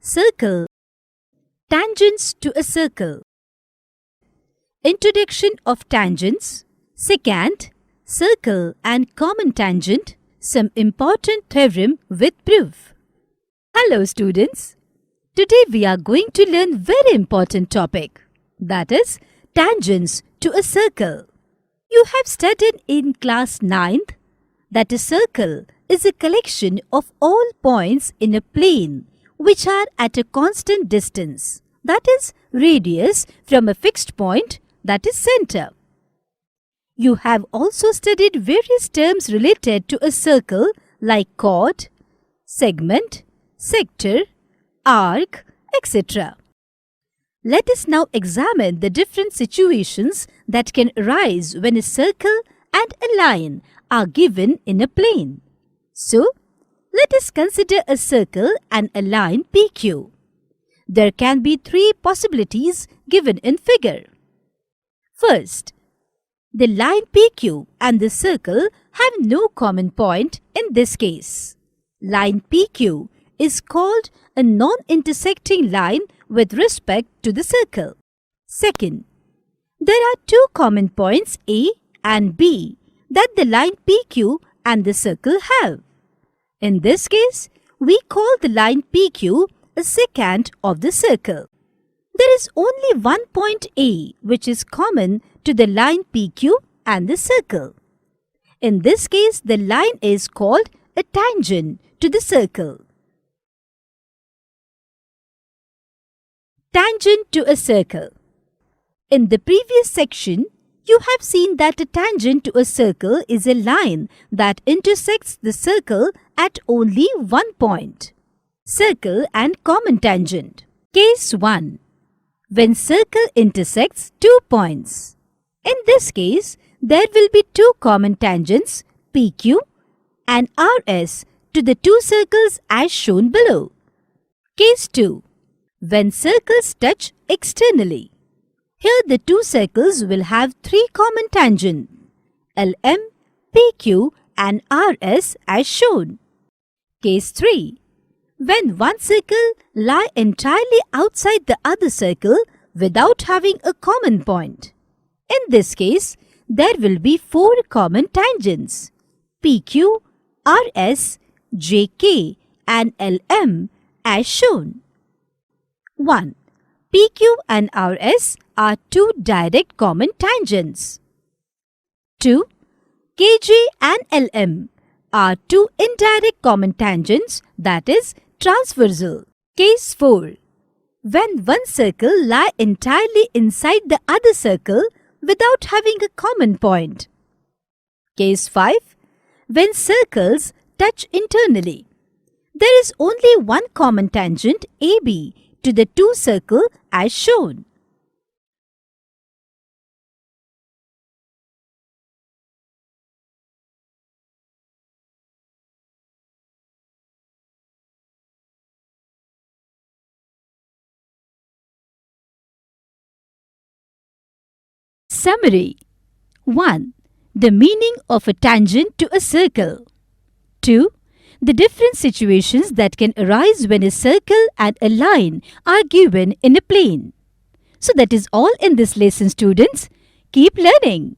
Circle. Tangents to a circle. Introduction of tangents. Secant, circle and common tangent. Some important theorem with proof. Hello students. Today we are going to learn very important topic. That is tangents to a circle. You have studied in class 9th that a circle is a collection of all points in a plane which are at a constant distance, that is radius from a fixed point, that is center. You have also studied various terms related to a circle like chord, segment, sector, arc, etc. Let us now examine the different situations that can arise when a circle and a line are given in a plane. So, let us consider a circle and a line PQ. There can be three possibilities given in figure. First, the line PQ and the circle have no common point in this case. Line PQ is called a non-intersecting line with respect to the circle. Second, there are two common points A and B that the line PQ and the circle have. In this case, we call the line PQ a secant of the circle. There is only one point A which is common to the line PQ and the circle. In this case, the line is called a tangent to the circle. Tangent to a circle. In the previous section, you have seen that a tangent to a circle is a line that intersects the circle at only one point. Circle and common tangent. Case 1. When circle intersects two points. In this case, there will be two common tangents PQ and RS to the two circles as shown below. Case 2. When circles touch externally. Here the two circles will have three common tangents, LM, PQ and RS as shown. Case 3. When one circle lie entirely outside the other circle without having a common point. In this case, there will be four common tangents, PQ, RS, JK and LM as shown. 1. PQ and RS are two direct common tangents. 2. KJ and LM are two indirect common tangents, that is transversal. Case 4. When one circle lie entirely inside the other circle without having a common point. Case 5. When circles touch internally. There is only one common tangent AB to the two circles as shown. Summary. 1. The meaning of a tangent to a circle. 2. The different situations that can arise when a circle and a line are given in a plane. So that is all in this lesson, students. Keep learning.